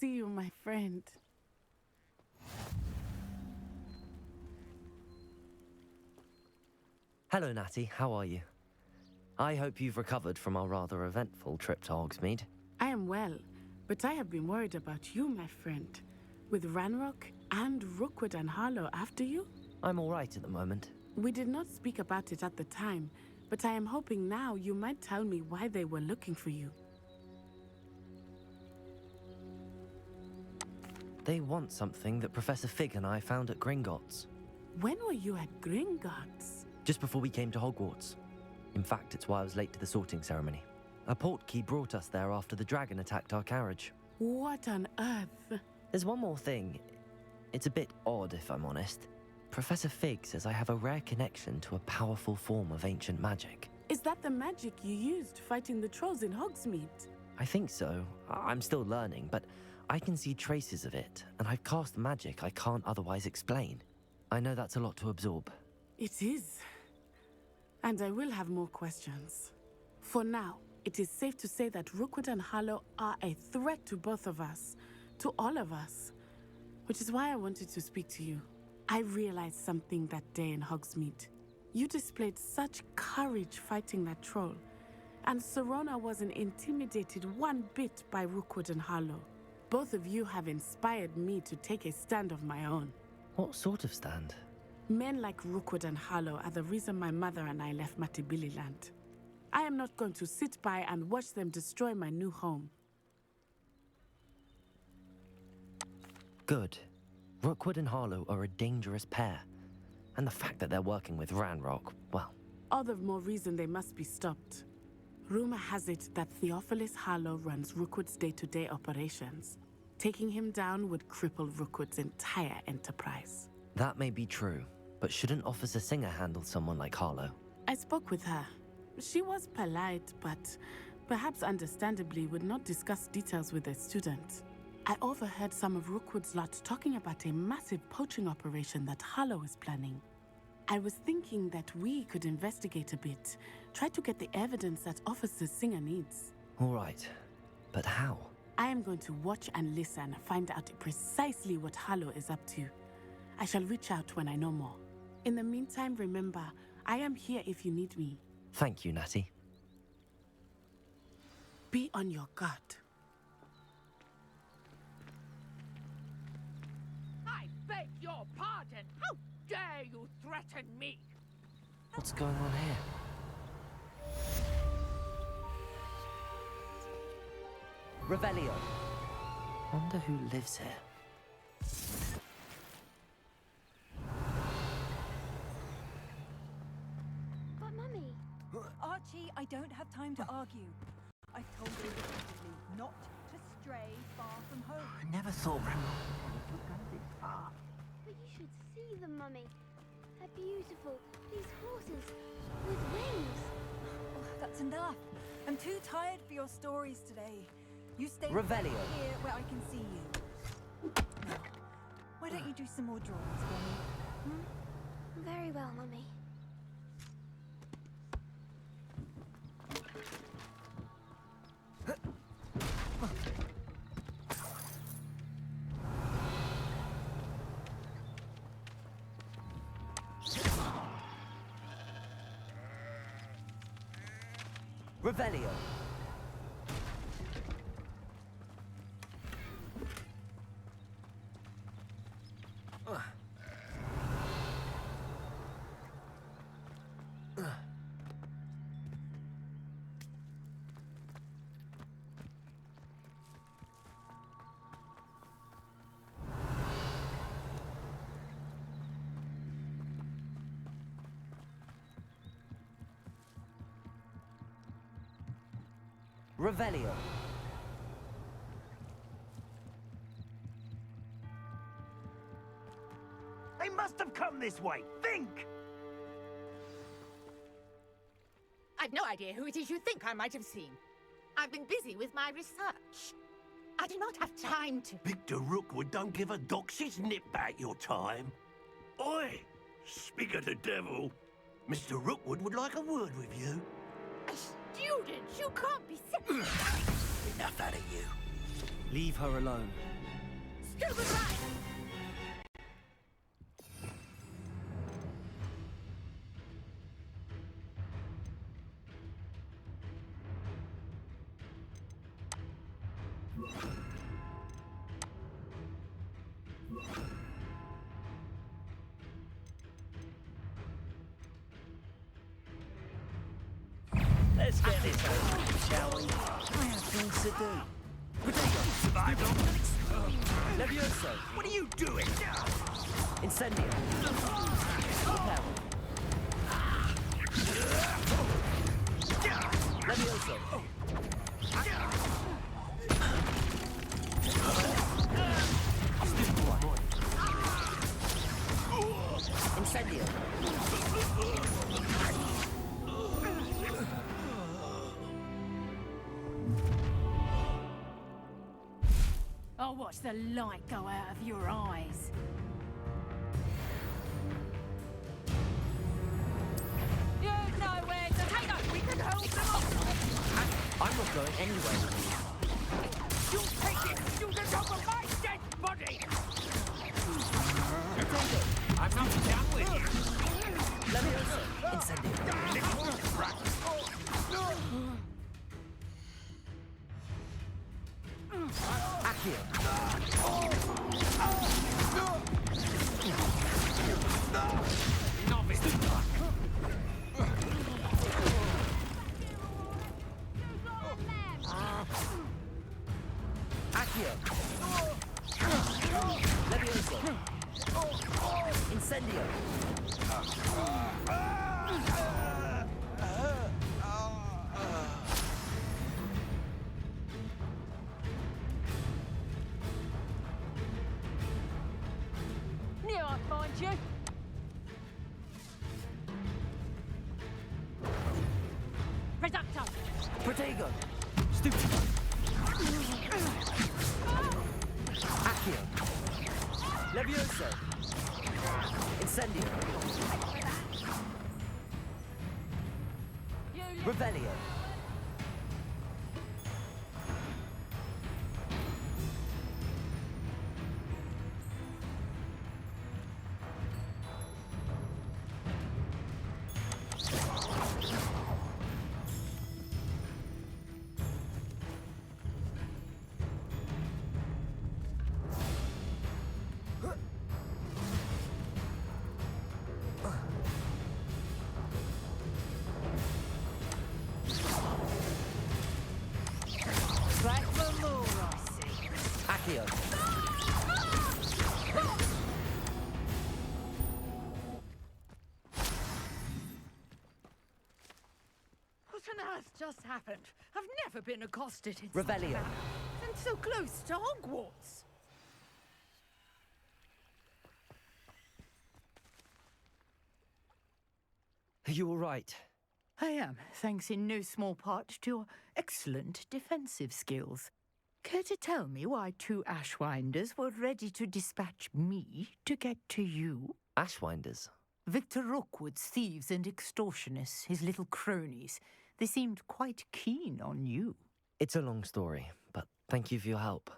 see you, my friend. Hello, Natty. How are you? I hope you've recovered from our rather eventful trip to Hogsmeade. I am well, but I have been worried about you, my friend. With Ranrock and Rookwood and Harlow after you? I'm all right at the moment. We did not speak about it at the time, but I am hoping now you might tell me why they were looking for you. They want something that Professor Fig and I found at Gringotts. When were you at Gringotts? Just before we came to Hogwarts. In fact, it's why I was late to the sorting ceremony. A portkey brought us there after the dragon attacked our carriage. What on earth? There's one more thing. It's a bit odd, if I'm honest. Professor Fig says I have a rare connection to a powerful form of ancient magic. Is that the magic you used fighting the trolls in Hogsmeade? I think so. I'm still learning, but I can see traces of it, and I've cast magic I can't otherwise explain. I know that's a lot to absorb. It is. And I will have more questions. For now, it is safe to say that Rookwood and Harlow are a threat to both of us, to all of us, which is why I wanted to speak to you. I realized something that day in Hogsmeade. You displayed such courage fighting that troll, and Serona wasn't intimidated one bit by Rookwood and Harlow. Both of you have inspired me to take a stand of my own. What sort of stand? Men like Rookwood and Harlow are the reason my mother and I left Matabeleland. I am not going to sit by and watch them destroy my new home. Good. Rookwood and Harlow are a dangerous pair. And the fact that they're working with Ranrock, well... All the more reason they must be stopped. Rumor has it that Theophilus Harlow runs Rookwood's day-to-day operations. Taking him down would cripple Rookwood's entire enterprise. That may be true, but shouldn't Officer Singer handle someone like Harlow? I spoke with her. She was polite, but perhaps understandably would not discuss details with a student. I overheard some of Rookwood's lot talking about a massive poaching operation that Harlow is planning. I was thinking that we could investigate a bit, try to get the evidence that Officer Singer needs. All right, but how? I am going to watch and listen, find out precisely what Harlow is up to. I shall reach out when I know more. In the meantime, remember, I am here if you need me. Thank you, Natty. Be on your guard. I beg your pardon! How dare you threaten me? What's going on here? Revelio. Wonder who lives here. But Mummy... Archie, I don't have time to argue. I've told you repeatedly not to stray far from home. I never thought Ranrock would go this far. But you should see them, Mummy. They're beautiful. These horses with wings. Oh, that's enough. I'm too tired for your stories today. You stay Revelio. here where I can see you. Now, why don't you do some more drawings for me? Very well, Mummy. Revelio. Revelio. They must have come this way. Think! I've no idea who it is you think I might have seen. I've been busy with my research. I do not have time to... Victor Rookwood don't give a doxy's nip back your time. Oi! Speak of the devil. Mr. Rookwood would like a word with you. A student? You can't be... Enough out of you. Leave her alone. Scuba dive! Let's get this over, shall we? I have things to do. Potato! Survived on Levioso! What are you doing? Incendio! Repel! Levioso! Incendio! I'll watch the light go out of your eyes. You've nowhere to take us. We can hold them off. I'm not going anywhere with you. You'll take it! You can go for my dead body! I'm not done with you! Levioso! Incendio! Little brat! Accio! Accio! Levioso! Incendio! Knew I'd find you. Reducto. Protego! Stupid! Accio! Levioso! Incendio! Revelio! Back for more, I see. Accio! What on earth just happened? I've never been accosted in Revelio. such a manner. And so close to Hogwarts. Are you all right? I am, thanks in no small part to your excellent defensive skills. Care to tell me why two Ashwinders were ready to dispatch me to get to you? Ashwinders? Victor Rookwood's thieves and extortionists, his little cronies. They seemed quite keen on you. It's a long story, but thank you for your help.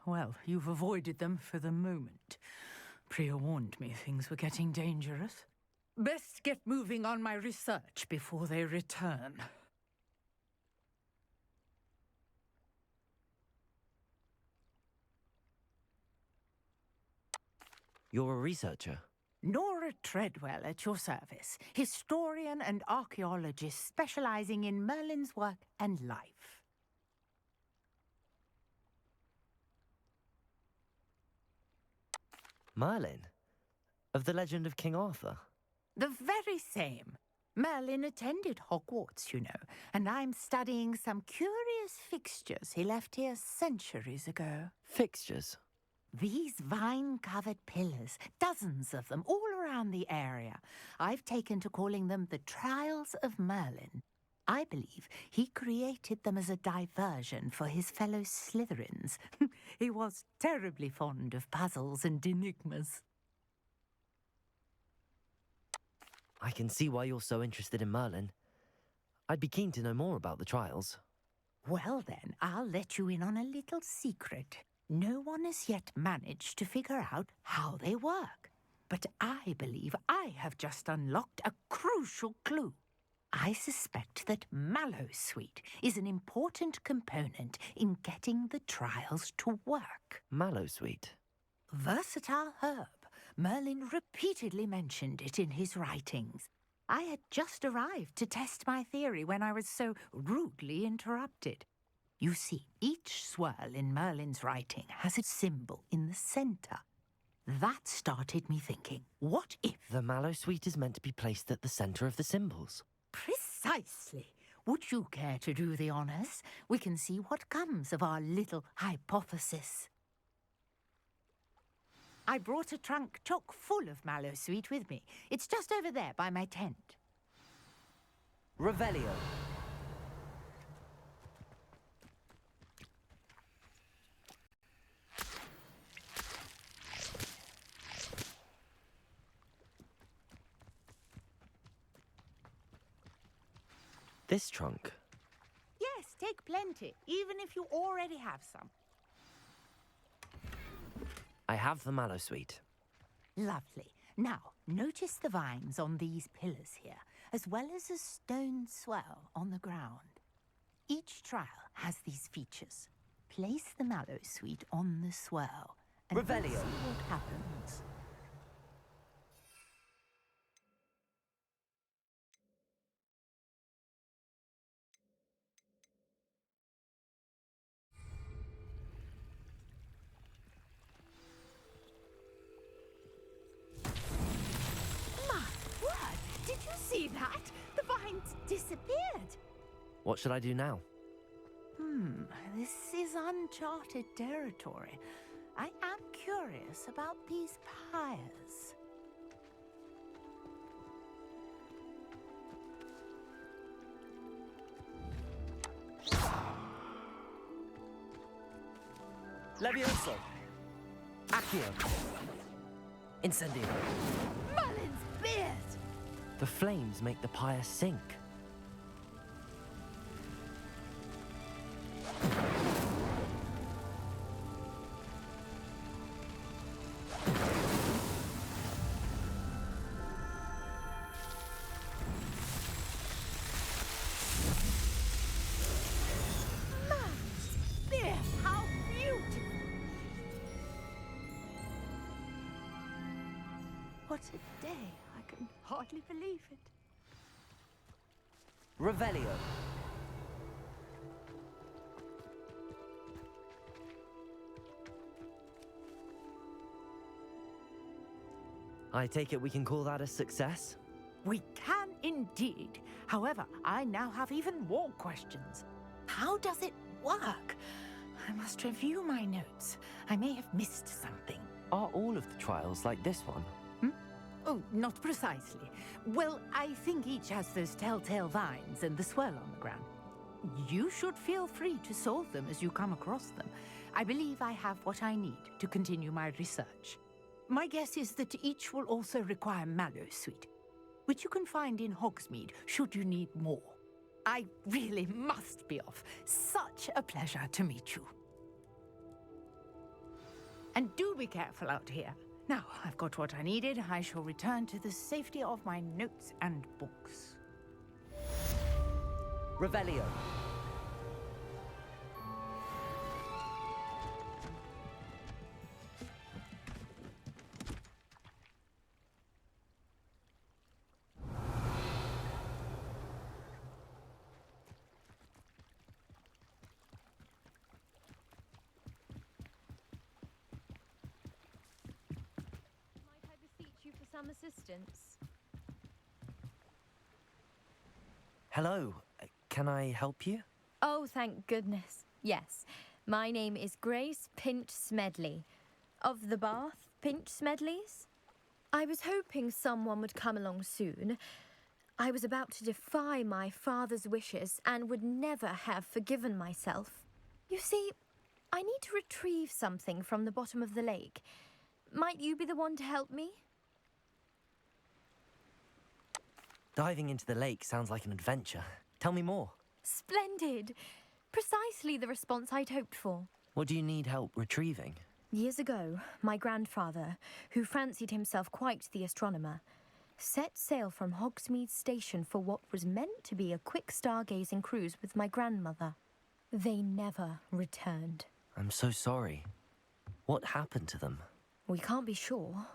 Well, you've avoided them for the moment. Priya warned me things were getting dangerous. Best get moving on my research before they return. You're a researcher? Nora Treadwell at your service, historian and archaeologist specializing in Merlin's work and life. Merlin? Of the legend of King Arthur? The very same. Merlin attended Hogwarts, you know, and I'm studying some curious fixtures he left here centuries ago. Fixtures? These vine-covered pillars, dozens of them, all around the area. I've taken to calling them the Trials of Merlin. I believe he created them as a diversion for his fellow Slytherins. He was terribly fond of puzzles and enigmas. I can see why you're so interested in Merlin. I'd be keen to know more about the trials. Well then, I'll let you in on a little secret. No one has yet managed to figure out how they work. But I believe I have just unlocked a crucial clue. I suspect that mallowsweet is an important component in getting the trials to work. Mallowsweet. Versatile herb. Merlin repeatedly mentioned it in his writings. I had just arrived to test my theory when I was so rudely interrupted. You see, each swirl in Merlin's writing has a symbol in the center. That started me thinking, what if... The mallowsweet is meant to be placed at the center of the symbols. Precisely. Would you care to do the honors? We can see what comes of our little hypothesis. I brought a trunk chock full of mallowsweet with me. It's just over there by my tent. Revelio. This trunk. Yes, take plenty, even if you already have some. I have the mallowsweet. Lovely. Now, notice the vines on these pillars here, as well as a stone swell on the ground. Each trial has these features. Place the mallowsweet on the swell, and we'll Revelio. see what happens. My word! Did you see that? The vines disappeared. What should I do now? This is uncharted territory. I am curious about these pyres. Levioso. Accio. Incendio. Merlin's beard! The flames make the pyre sink. Beard, how beautiful! What a day! I can hardly believe it. Revelio. I take it we can call that a success? We can indeed. However, I now have even more questions. How does it work? I must review my notes. I may have missed something. Are all of the trials like this one? Oh, not precisely. Well, I think each has those telltale vines and the swirl on the ground. You should feel free to solve them as you come across them. I believe I have what I need to continue my research. My guess is that each will also require mallowsweet, which you can find in Hogsmeade should you need more. I really must be off. Such a pleasure to meet you. And do be careful out here. Now, I've got what I needed. I shall return to the safety of my notes and books. Revelio. Might I beseech you for some assistance? Hello. Can I help you? Oh, thank goodness. Yes. My name is Grace Pinch Smedley, of the Bath Pinch Smedleys. I was hoping someone would come along soon. I was about to defy my father's wishes and would never have forgiven myself. You see, I need to retrieve something from the bottom of the lake. Might you be the one to help me? Diving into the lake sounds like an adventure. Tell me more. Splendid! Precisely the response I'd hoped for. What do you need help retrieving? Years ago, my grandfather, who fancied himself quite the astronomer, set sail from Hogsmeade Station for what was meant to be a quick stargazing cruise with my grandmother. They never returned. I'm so sorry. What happened to them? We can't be sure.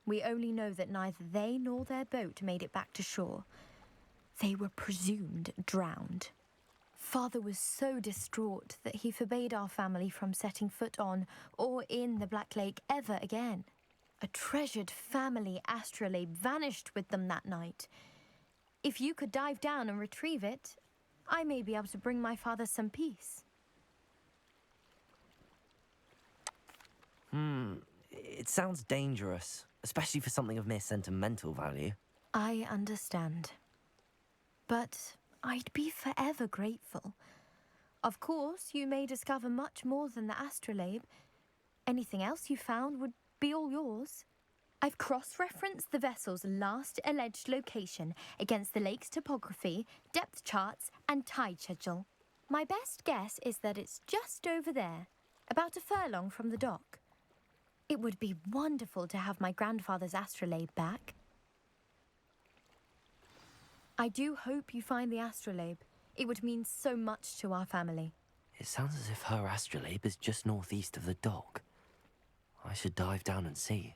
We only know that neither they nor their boat made it back to shore. They were presumed drowned. Father was so distraught that he forbade our family from setting foot on or in the Black Lake ever again. A treasured family astrolabe vanished with them that night. If you could dive down and retrieve it, I may be able to bring my father some peace. It sounds dangerous, especially for something of mere sentimental value. I understand. But I'd be forever grateful. Of course, you may discover much more than the astrolabe. Anything else you found would be all yours. I've cross-referenced the vessel's last alleged location against the lake's topography, depth charts, and tide schedule. My best guess is that it's just over there, about a furlong from the dock. It would be wonderful to have my grandfather's astrolabe back. I do hope you find the astrolabe. It would mean so much to our family. It sounds as if her astrolabe is just northeast of the dock. I should dive down and see.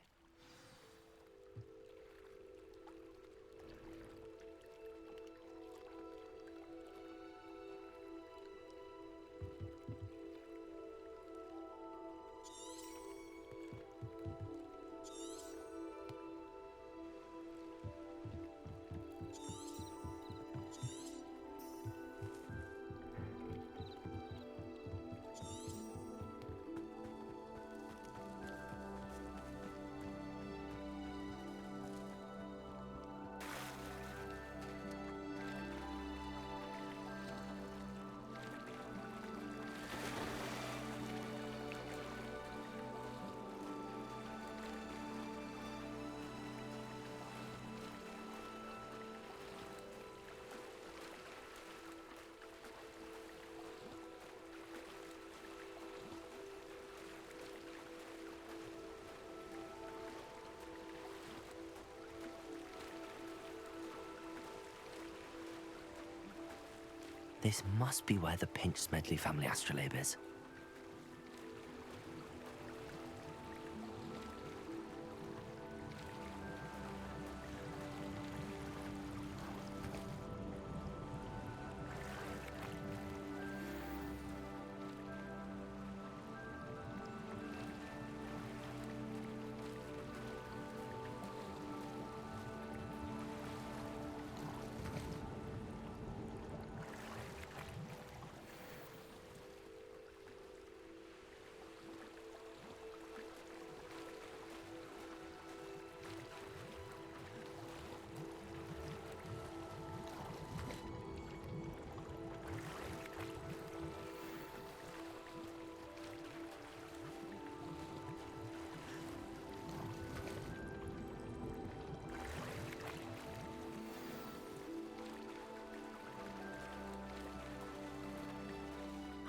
This must be where the Pinch-Smedley family astrolabe is.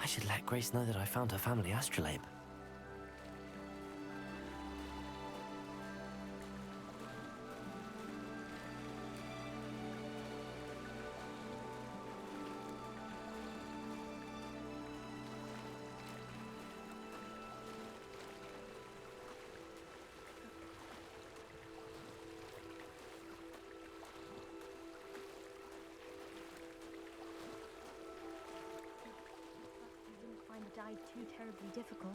I should let Grace know that I found her family astrolabe. Dive too terribly difficult.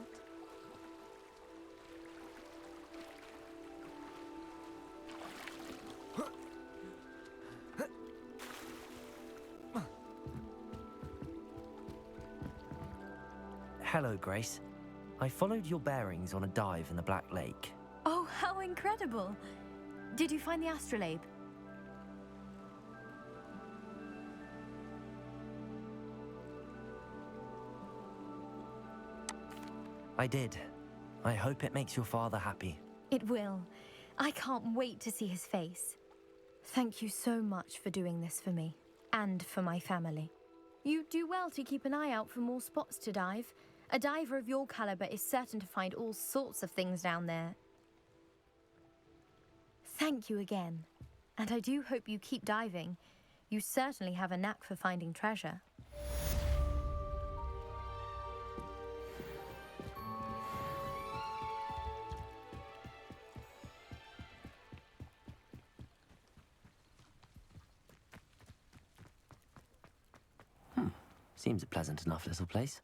Hello, Grace. I followed your bearings on a dive in the Black Lake. Oh, how incredible! Did you find the astrolabe? I did. I hope it makes your father happy. It will. I can't wait to see his face. Thank you so much for doing this for me, and for my family. You do well to keep an eye out for more spots to dive, A diver of your caliber is certain to find all sorts of things down there. Thank you again. And I do hope you keep diving. You certainly have a knack for finding treasure. Seems a pleasant enough little place.